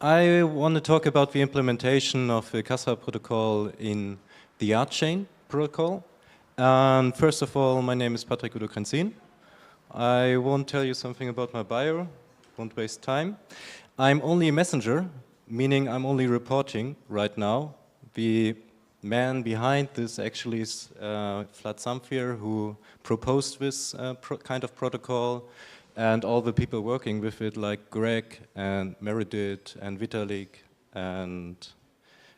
I want to talk about the implementation of the Kasbah Protocol in the RChain Protocol. First of all, my name is Udo Kraenzien. I won't tell you something about my bio, won't waste time. I'm only a messenger, meaning I'm only reporting right now. The man behind this actually is Vlad Zamfir, who proposed this kind of protocol, and all the people working with it, like Greg and Meredith and Vitalik, and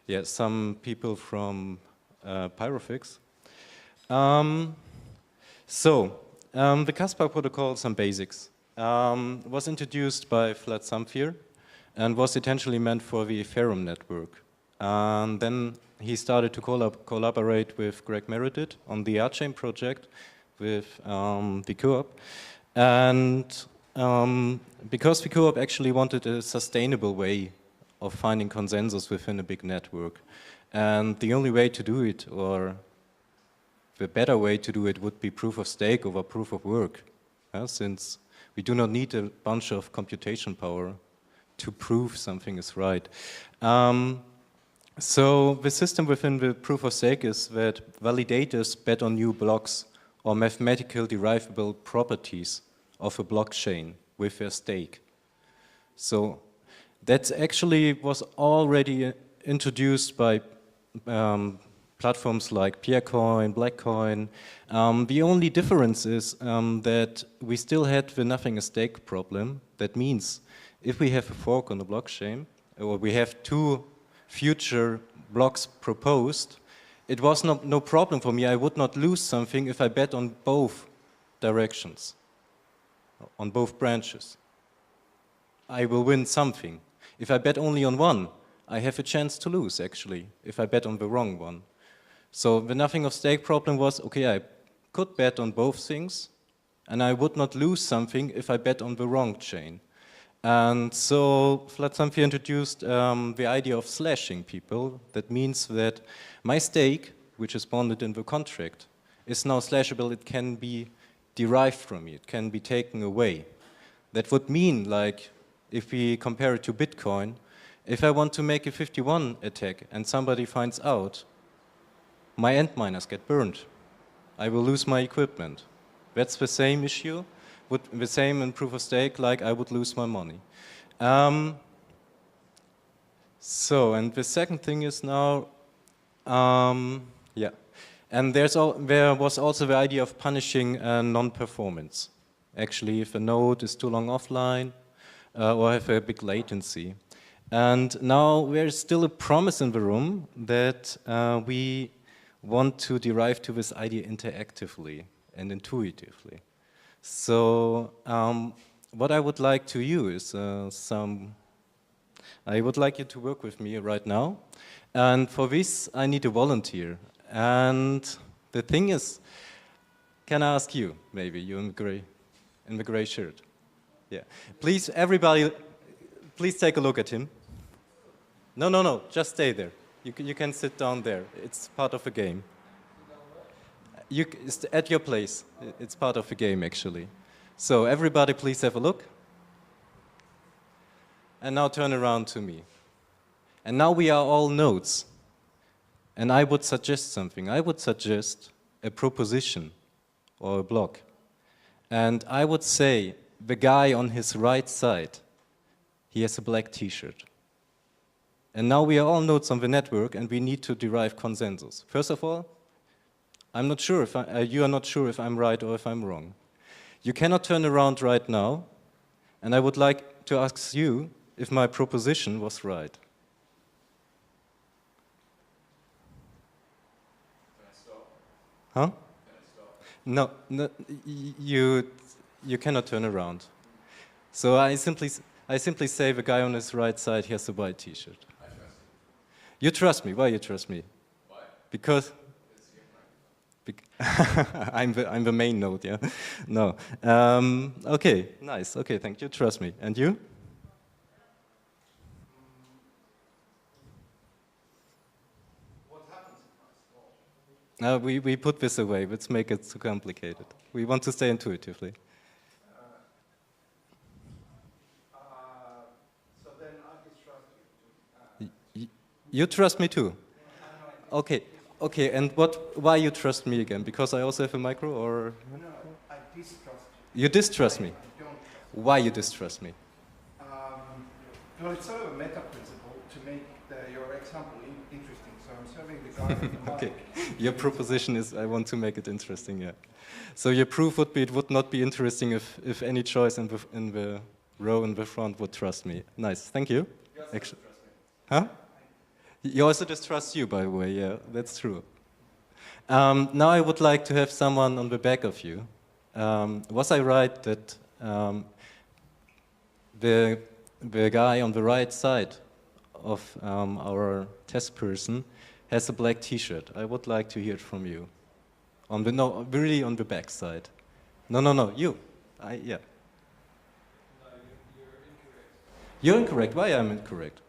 yeah, some people from Pyrofix. The Kasbah Protocol, some basics, was introduced by Vlad Zamfir and was essentially meant for the Ethereum network. And then he started to collaborate with Greg Meredith on the RChain project with the co-op. And because the co-op actually wanted a sustainable way of finding consensus within a big network. And the only way to do it, or the better way to do it, would be proof of stake over proof of work, since we do not need a bunch of computation power to prove something is right. So the system within the proof of stake is that validators bet on new blocks or mathematical derivable properties of a blockchain with their stake. So that actually was already introduced by platforms like Peercoin, Blackcoin. The only difference is that we still had the nothing at stake problem. That means if we have a fork on the blockchain, or we have two future blocks proposed, it was no problem for me. I would not lose something if I bet on both directions, on both branches. I will win something. If I bet only on one, I have a chance to lose, actually, if I bet on the wrong one. So the nothing of stake problem was, okay, I could bet on both things, and I would not lose something if I bet on the wrong chain. And so Vlad Zamfir introduced the idea of slashing people. That means that my stake, which is bonded in the contract, is now slashable. It can be derived from me, it can be taken away. That would mean, like, if we compare it to Bitcoin, if I want to make a 51 attack and somebody finds out, my end miners get burned. I will lose my equipment. That's the same issue, the same in proof of stake, like I would lose my money. And the second thing is now, and there was also the idea of punishing non-performance. Actually, if a node is too long offline or have a big latency. And now there's still a promise in the room that we want to derive to this idea interactively and intuitively. So what I would like to you is I would like you to work with me right now. And for this, I need a volunteer. And the thing is, can I ask you, maybe, you in the gray shirt? Yeah. Please, everybody, please take a look at him. No, just stay there. You can sit down there. It's part of the game. At your place. It's part of the game, actually. So everybody, please have a look. And now turn around to me. And now we are all nodes. And I would suggest something. I would suggest a proposition or a block. And I would say the guy on his right side, he has a black t-shirt. And now we are all nodes on the network and we need to derive consensus. First of all, I'm not sure if you are not sure if I'm right or if I'm wrong. You cannot turn around right now, and I would like to ask you if my proposition was right. Can I stop? Huh? Can I stop? No, you cannot turn around. So I simply say the guy on his right side, he has a white t-shirt. I trust you. You trust me. Why you trust me? Why? Because It's your friend. I'm the main node, yeah? No. Okay, nice. Okay, thank you. Trust me. And you? What happens if I stop? We put this away. Let's make it too complicated. We want to stay intuitively. So then I distrust You trust me too? Okay, okay, and why you trust me again? Because I also have a micro, or? No, I distrust you. You distrust me? I don't trust you. Why you distrust me? Well, it's sort of a meta principle to make your example interesting. So I'm serving the guy with the mic. Okay, your proposition is I want to make it interesting, yeah. So your proof would be it would not be interesting if any choice in the row in the front would trust me. Nice, thank you. You also Actually, trust me. huh? You also distrust you, by the way, yeah, that's true. Now I would like to have someone on the back of you. Was I right that the guy on the right side of our test person has a black T-shirt? I would like to hear it from you. Really on the back side. No, you. Yeah. No, you're incorrect. You're incorrect. Why am I incorrect?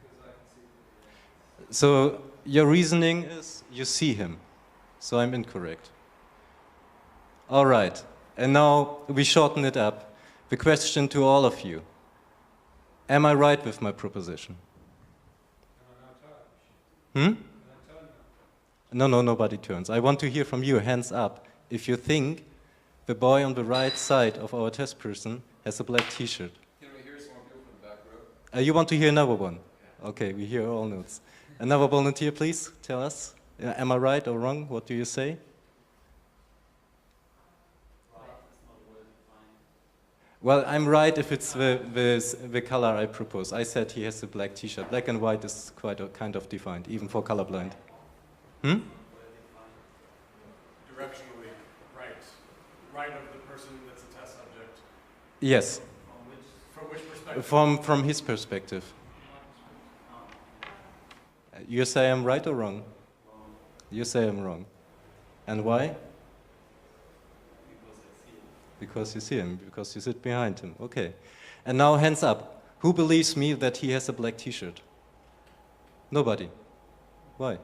Because I can see the So your reasoning is you see him. So I'm incorrect. All right. And now we shorten it up. The question to all of you. Am I right with my proposition? Hmm? No, nobody turns. I want to hear from you, hands up, if you think the boy on the right side of our test person has a black T-shirt. Can we hear some more people from the back row? You want to hear another one? Okay, we hear all notes. Another volunteer, please, tell us. Am I right or wrong? What do you say? Well, I'm right if it's the color I propose. I said he has a black T-shirt. Black and white is quite a kind of defined, even for colorblind. Hmm? Directionally, right. Right of the person that's a test subject. Yes. From which perspective? From his perspective. You say I'm right or wrong? You say I'm wrong. And why? Because you see him, because you sit behind him. Okay. And now hands up. Who believes me that he has a black T-shirt? Nobody. Why?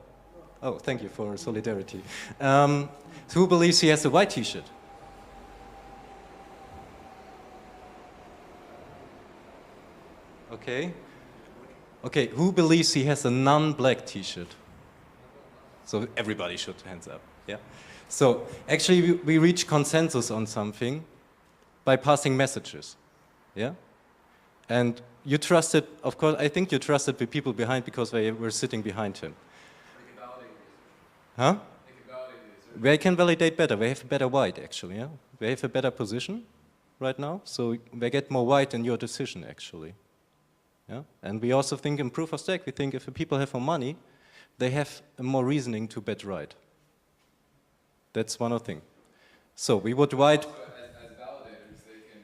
Oh, thank you for solidarity. Who believes he has a white T-shirt? Okay. Okay, who believes he has a non-black T-shirt? So everybody should hands up, yeah? So actually we reach consensus on something by passing messages, yeah? And you trusted, of course, I think you trusted the people behind because they were sitting behind him. They can validate the research. Huh? They can validate the research. They can validate better, they have a better white actually, yeah? They have a better position right now, so they get more white in your decision actually. Yeah? And we also think in proof of stake, we think if the people have more money, they have more reasoning to bet right. That's one thing. So we would write, Also, as validators, they can.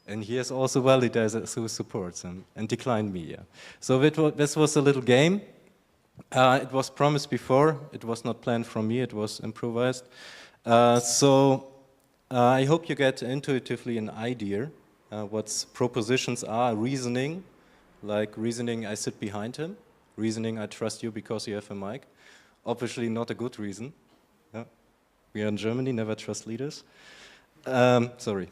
and he has also validators who supports him and declined me. Yeah. So this was a little game. It was promised before. It was not planned from me. It was improvised. I hope you get intuitively an idea what propositions are. Reasoning, like reasoning I sit behind him. Reasoning I trust you because you have a mic. Obviously not a good reason. Yeah. We are in Germany, never trust leaders. Sorry.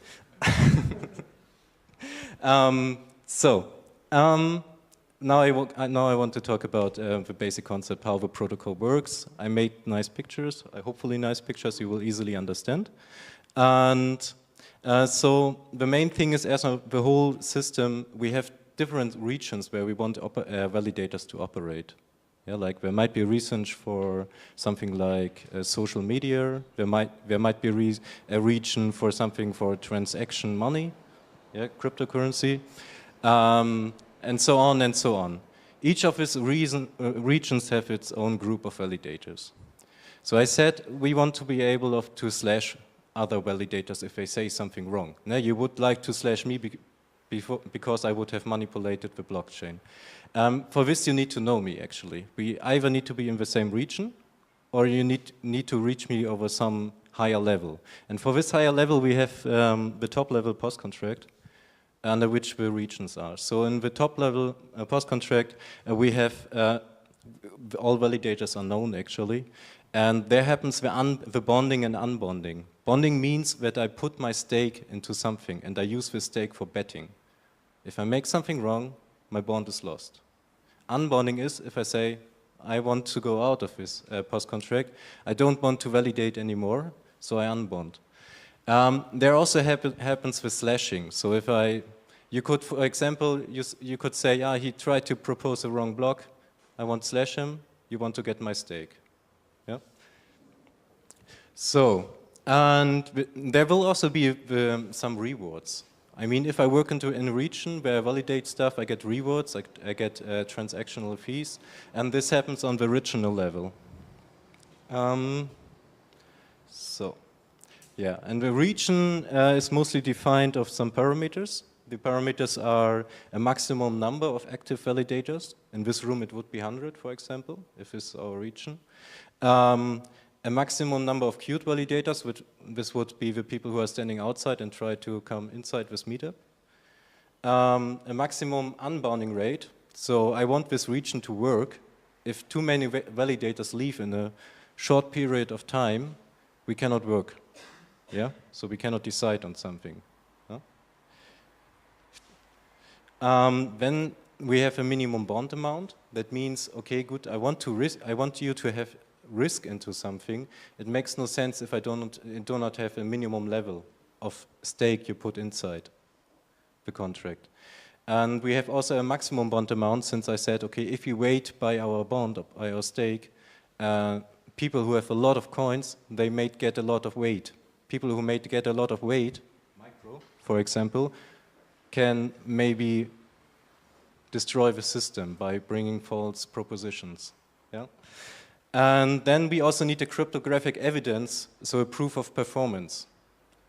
Now I want to talk about the basic concept, how the protocol works. I made nice pictures, hopefully nice pictures you will easily understand. And so the main thing is, as the whole system, we have different regions where we want validators to operate. Yeah, like there might be research for something like social media. There might be a region for something for transaction money, yeah, cryptocurrency, and so on and so on. Each of these regions have its own group of validators. So I said we want to be able to slash other validators if they say something wrong. Now you would like to slash me because I would have manipulated the blockchain. For this you need to know me actually. We either need to be in the same region or you need to reach me over some higher level. And for this higher level we have the top level post contract under which the regions are. So in the top level post contract we have all validators are known actually. And there happens the bonding and unbonding. Bonding means that I put my stake into something and I use the stake for betting. If I make something wrong, my bond is lost. Unbonding is if I say, I want to go out of this post contract, I don't want to validate anymore, so I unbond. There also happens with slashing. So if you could, for example, you could say, he tried to propose a wrong block, I want to slash him, you want to get my stake. Yeah. So, and there will also be some rewards. I mean, if I work in a region where I validate stuff, I get rewards, I get transactional fees, and this happens on the regional level. Yeah, and the region is mostly defined of some parameters. The parameters are a maximum number of active validators. In this room, it would be 100, for example, if it's our region. A maximum number of queued validators, this would be the people who are standing outside and try to come inside this Meetup. A maximum unbounding rate. So I want this region to work. If too many validators leave in a short period of time, we cannot work. Yeah, so we cannot decide on something. Then we have a minimum bond amount. That means, okay, good. I want you to have risk into something. It makes no sense if I do not have a minimum level of stake you put inside the contract. And we have also a maximum bond amount. Since I said, okay, if you wait by our bond, by our stake, people who have a lot of coins, they may get a lot of weight. People who may get a lot of weight, micro, for example, can maybe destroy the system by bringing false propositions. Yeah? And then we also need a cryptographic evidence, so a proof of performance.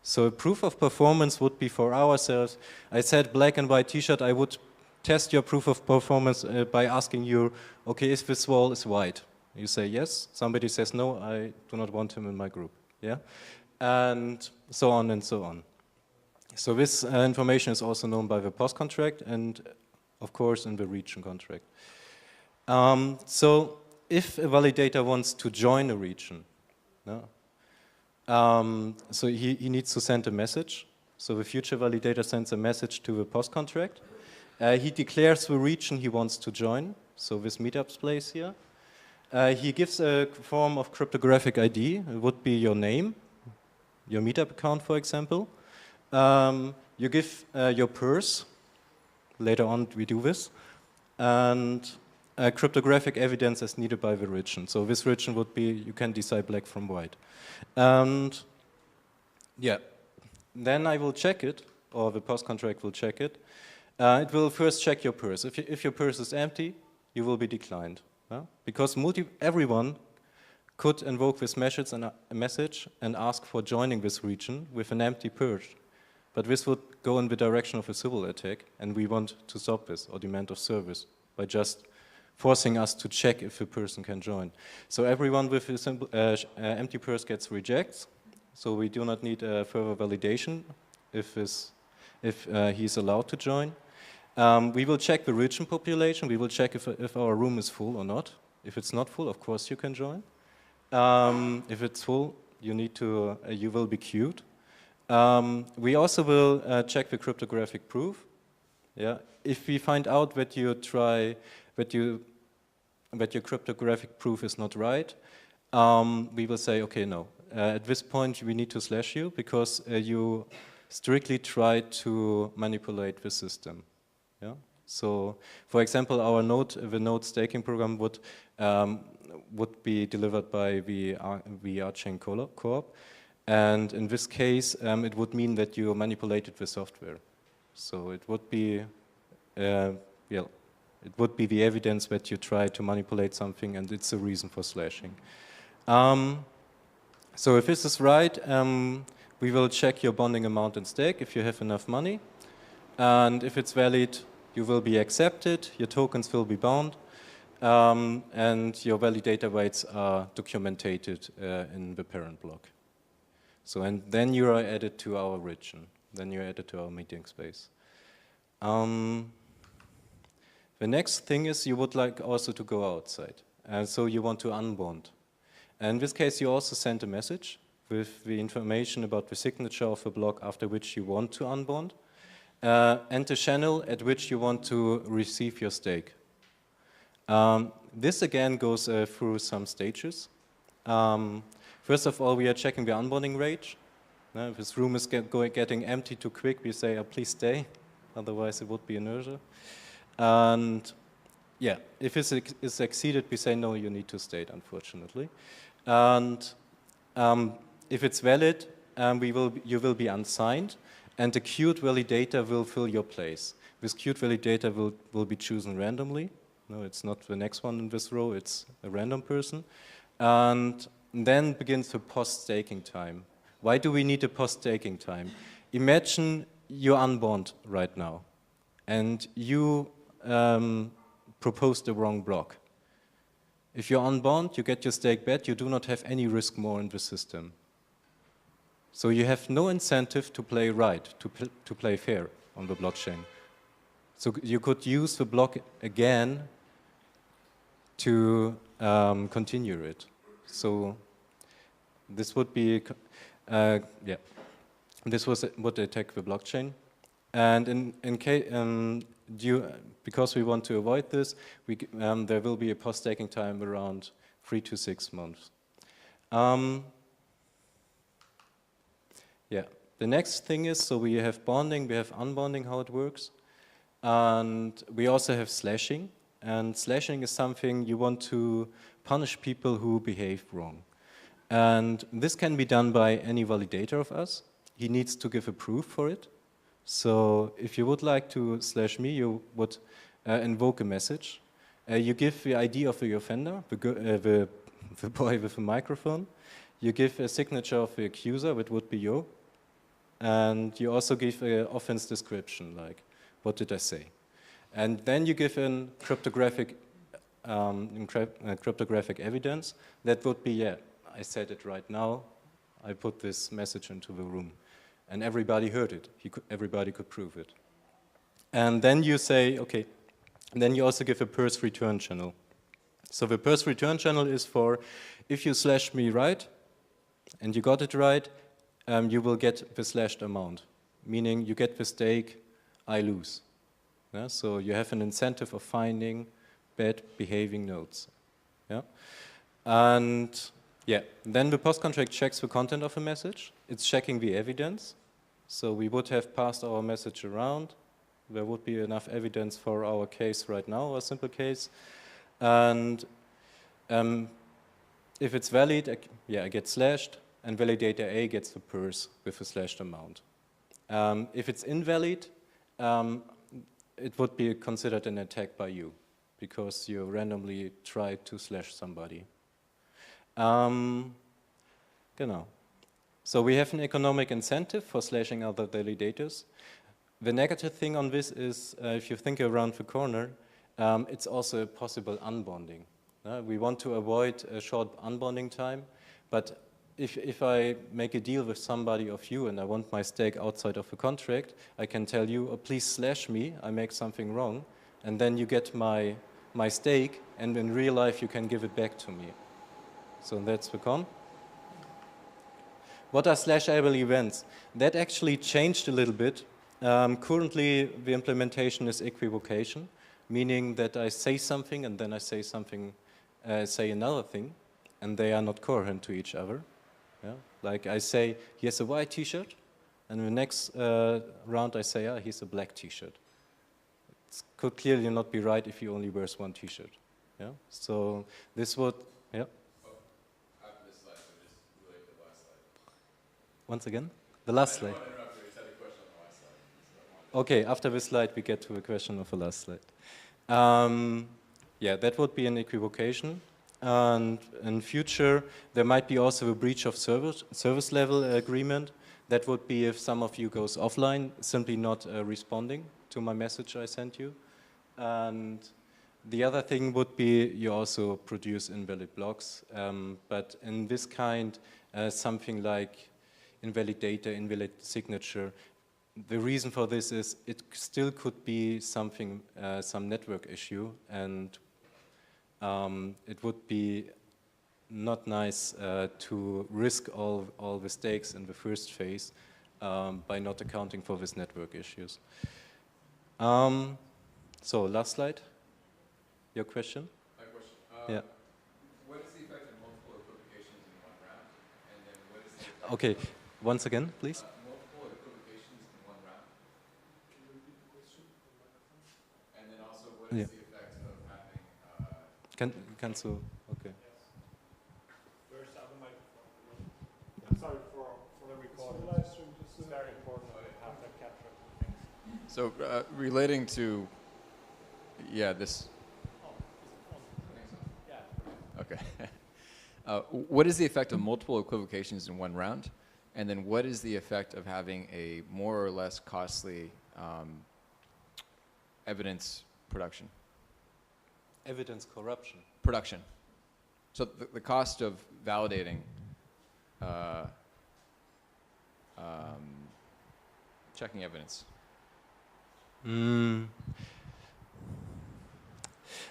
So a proof of performance would be for ourselves. I said black and white t-shirt, I would test your proof of performance by asking you, okay, if this wall is white? You say yes, somebody says no, I do not want him in my group. Yeah? And so on and so on. So this information is also known by the POS contract and, of course, in the region contract. So if a validator wants to join a region, so he needs to send a message. So the future validator sends a message to the POS contract. He declares the region he wants to join, so this Meetup's place here. He gives a form of cryptographic ID. It would be your name, your Meetup account, for example. You give your purse. Later on, we do this. And cryptographic evidence is needed by the region. So this region would be, you can decide black from white. And yeah, then I will check it, or the POS contract will check it. It will first check your purse. If your purse is empty, you will be declined. Because everyone could invoke this message and ask for joining this region with an empty purse. But this would go in the direction of a civil attack, and we want to stop this, or demand of service, by just forcing us to check if a person can join. So everyone with a simple, empty purse gets rejects, so we do not need further validation if he's allowed to join. We will check the region population. We will check if our room is full or not. If it's not full, of course you can join. If it's full, you will be queued. We also will check the cryptographic proof. Yeah, if we find out that your cryptographic proof is not right, we will say, okay, no. At this point, we need to slash you because you strictly try to manipulate the system. Yeah. So, for example, the node staking program would be delivered by the RChain Coop. And in this case, it would mean that you manipulated the software. So it would be, it would be the evidence that you try to manipulate something, and it's a reason for slashing. So if this is right, we will check your bonding amount and stake if you have enough money. And if it's valid, you will be accepted, your tokens will be bound, and your validator weights are documented in the parent block. So, and then you are added to our region. Then you're added to our meeting space. The next thing is you would like also to go outside. And so you want to unbond. And in this case, you also send a message with the information about the signature of the block after which you want to unbond, and the channel at which you want to receive your stake. This again goes through some stages. First of all, we are checking the unbonding rate. If this room is getting empty too quick, we say, please stay, otherwise it would be inertia. And yeah, if it is exceeded, we say, no, you need to state, unfortunately. And if it's valid, you will be unsigned, and the queued validator will fill your place. This queued validator will be chosen randomly. No, it's not the next one in this row, it's a random person. And then begins the post-staking time. Why do we need a post-staking time? Imagine you unbond right now, and you propose the wrong block. If you unbond, you get your stake back, you do not have any risk more in the system. So you have no incentive to play right, to play fair on the blockchain. So you could use the block again to continue it. So this would be, this would attack the blockchain. And because we want to avoid this, there will be a post-staking time around 3 to 6 months. Yeah, the next thing is, so we have bonding, we have unbonding, how it works. And we also have slashing. And slashing is something you want to punish people who behave wrong. And this can be done by any validator of us. He needs to give a proof for it. So if you would like to slash me, you would invoke a message. You give the ID of the offender, the boy with the microphone. You give a signature of the accuser, which would be you. And you also give an offense description, like, what did I say? And then you give in cryptographic evidence. That would be, yeah, I said it right now. I put this message into the room. And everybody heard it. Everybody could prove it. And then you say, okay, and then you also give a purse return channel. So the purse return channel is for, if you slash me right, and you got it right, you will get the slashed amount. Meaning you get the stake, I lose. Yeah? So you have an incentive of finding bad behaving nodes. Yeah? And yeah, then the post contract checks the content of a message. It's checking the evidence. So we would have passed our message around. There would be enough evidence for our case right now, our simple case. And if it's valid, I get slashed, and validator A gets the purse with the slashed amount. If it's invalid, it would be considered an attack by you, because you randomly tried to slash somebody. Genau. So we have an economic incentive for slashing other validators. The negative thing on this is, if you think around the corner, it's also a possible unbonding. We want to avoid a short unbonding time, but if I make a deal with somebody of you and I want my stake outside of the contract, I can tell you, oh, please slash me, I make something wrong, and then you get my stake, and in real life you can give it back to me. So that's the con. What are slashable events? That actually changed a little bit. Currently, the implementation is equivocation, meaning that I say something and then I say something, say another thing, and they are not coherent to each other. Yeah? Like I say, he has a white t-shirt, and the next round I say, he's a black t-shirt. It could clearly not be right if he only wears one t-shirt. Yeah? So this would, yeah? After this slide, so just relate to the last slide. Once again? The last slide. I don't want to interrupt you, I just had a question on the last slide. Okay, after this slide, we get to the question of the last slide. Yeah, that would be an equivocation. And in future, there might be also a breach of service level agreement. That would be if some of you goes offline, simply not responding to my message I sent you. And the other thing would be you also produce invalid blocks. But in this kind, something like invalid data, invalid signature, the reason for this is it still could be something, some network issue, and it would be not nice to risk all the stakes in the first phase by not accounting for these network issues. So last slide, your question? Yeah. What is the effect of multiple equivocations in one round? And then what is the effect Okay. of Once again, please. multiple equivocations in one round? And then also, what is Yeah. the effect of having Kannst du? Okay. Where's the other microphone? I'm sorry for the recording. It's very important to have that captured. Thanks. So relating to, yeah, this. Oh, is it on? Yeah. Okay. What is the effect of multiple equivocations in one round? And then what is the effect of having a more or less costly evidence production? Evidence corruption. Production. So the cost of validating checking evidence.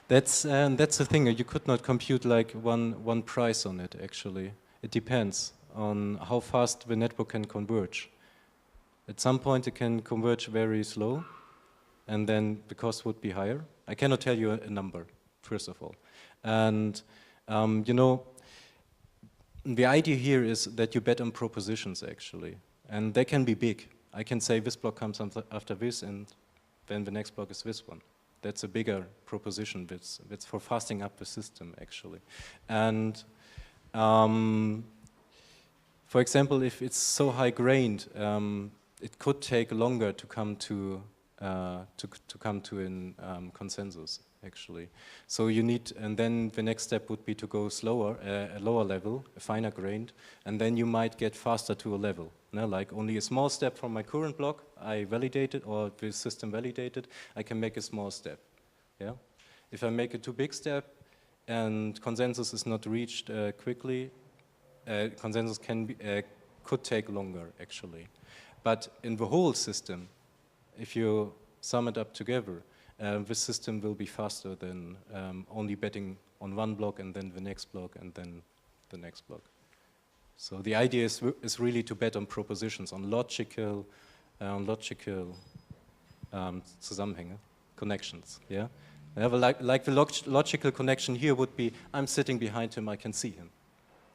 That's the thing. You could not compute like one price on it. Actually, it depends on how fast the network can converge. At some point, it can converge very slow, and then the cost would be higher. I cannot tell you a number, first of all, and you know, the idea here is that you bet on propositions actually, and they can be big. I can say this block comes after this, and then the next block is this one. That's a bigger proposition. That's for fasting up the system, actually. And for example, if it's so high-grained, it could take longer to come to an consensus, actually. So you need, and then the next step would be to go slower, a lower level, a finer grained, and then you might get faster to a level. Like only a small step from my current block, I validated, or the system validated, I can make a small step. Yeah. If I make a too big step and consensus is not reached quickly, consensus could take longer actually. But in the whole system, if you sum it up together, the system will be faster than only betting on one block and then the next block and then the next block. So the idea is really to bet on propositions, on logical Zusammenhänge, connections. Yeah, like the logical connection here would be: I'm sitting behind him, I can see him.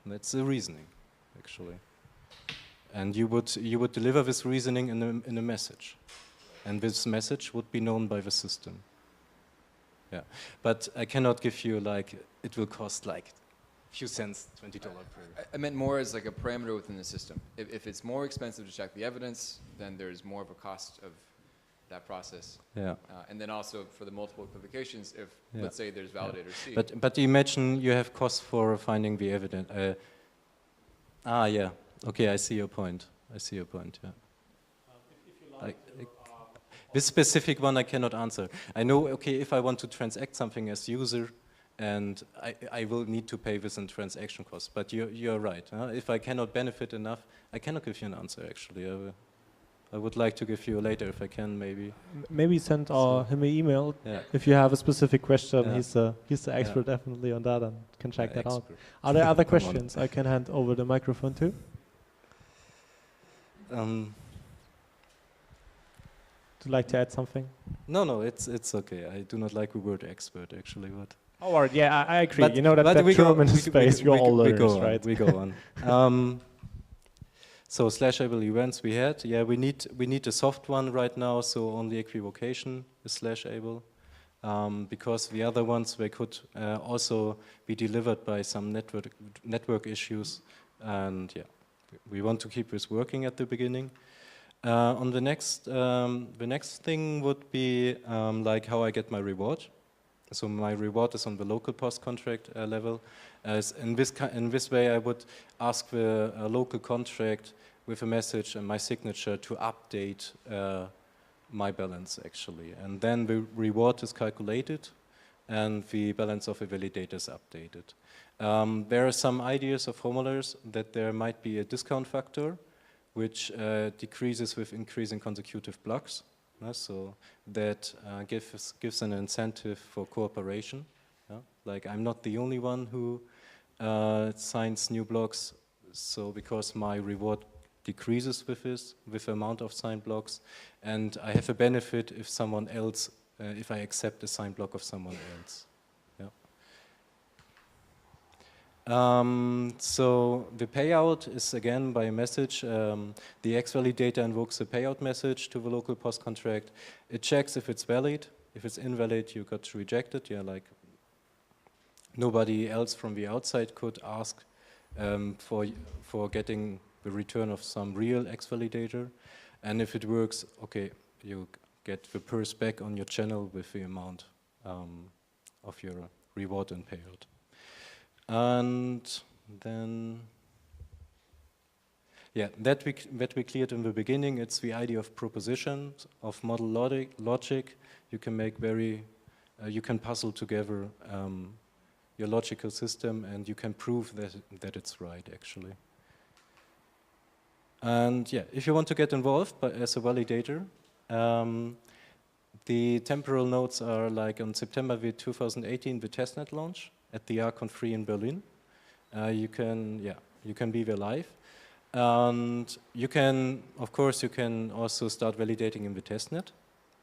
And that's the reasoning, actually. And you would deliver this reasoning in a message, and this message would be known by the system. Yeah, but I cannot give you like it will cost like few cents, $20 per. I meant more as like a parameter within the system. If it's more expensive to check the evidence, then there's more of a cost of that process. Yeah. And then also for the multiple equivocations, if let's say there's validator C. But imagine you have costs for finding the evidence. Yeah. Okay, I see your point. Yeah. This specific one I cannot answer. I know, okay, if I want to transact something as user, and I will need to pay this in transaction costs. But you're right. If I cannot benefit enough, I cannot give you an answer, actually. I would like to give you later, if I can, maybe. Maybe send him an email if you have a specific question. Yeah. He's the expert definitely on that and can check that out. Are there other questions I can hand over the microphone to? Would you like to add something? No, it's okay. I do not like the word expert, actually, but... Oh, all right. Yeah, I agree. But, you know, that term in the space, we're all learners, right? We go on. So /able events we had. Yeah, we need a soft one right now, so only equivocation is /able. Because the other ones, they could also be delivered by some network issues. And yeah, we want to keep this working at the beginning. On the next thing would be like how I get my reward. So my reward is on the local post contract level. In this way, I would ask the local contract with a message and my signature to update my balance, actually. And then the reward is calculated and the balance of the validator is updated. There are some ideas of formulas that there might be a discount factor which decreases with increasing consecutive blocks. So that gives an incentive for cooperation. Like I'm not the only one who signs new blocks, so because my reward decreases with the amount of signed blocks, and I have a benefit if someone else, if I accept a signed block of someone else. Yeah. So the payout is again by a message. The X validator invokes a payout message to the local POS contract. It checks if it's valid. If it's invalid, you got to reject it. Yeah, like nobody else from the outside could ask for getting the return of some real X validator. And if it works, okay, you get the purse back on your channel with the amount of your reward and payout. And then, yeah, that we cleared in the beginning. It's the idea of propositions, of model logic. You can make you can puzzle together your logical system, and you can prove that it's right, actually. And yeah, if you want to get involved as a validator, the temporal nodes are like on September 2018, the testnet launch at the RConf in Berlin. You can be there live. And you can, of course, you can also start validating in the testnet,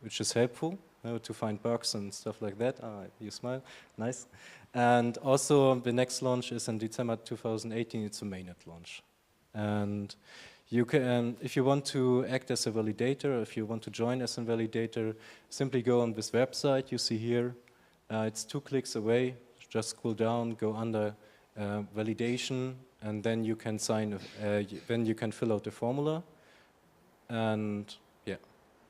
which is helpful to find bugs and stuff like that. You smile, nice. And also the next launch is in December 2018, it's a mainnet launch. And you can, if you want to act as a validator, if you want to join as a validator, simply go on this website you see here. It's 2 clicks away. Just scroll down, go under validation, and then you can sign. Then you can fill out the formula, and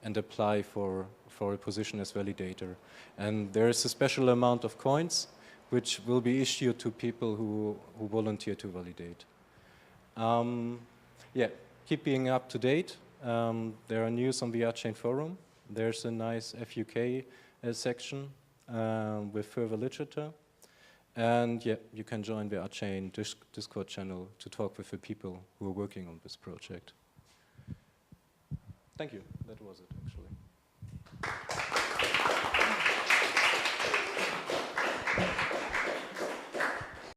apply for a position as validator. And there is a special amount of coins, which will be issued to people who volunteer to validate. Keep being up to date. There are news on the RChain forum. There's a nice FUK section with further literature. And yeah, you can join the RChain Discord channel to talk with the people who are working on this project. Thank you. That was it, actually.